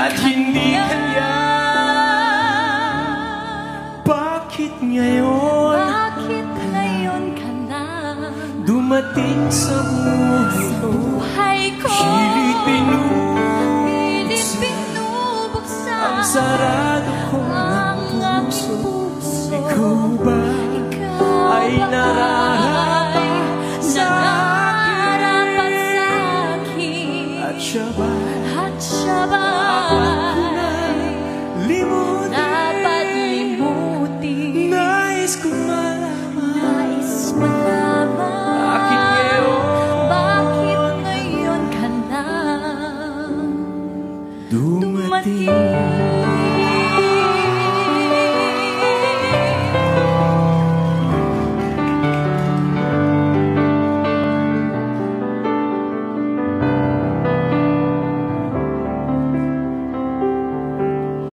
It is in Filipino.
at hindi kanya. Bakit ngayon ka na dumating sa buhay ko? Pilit binubuksan ang sarado ko ng puso. Ikaw ba ay nararapat sa akin? At siya ba dapat limutin? Nais kong malaman bakit ngayon ka na dumating.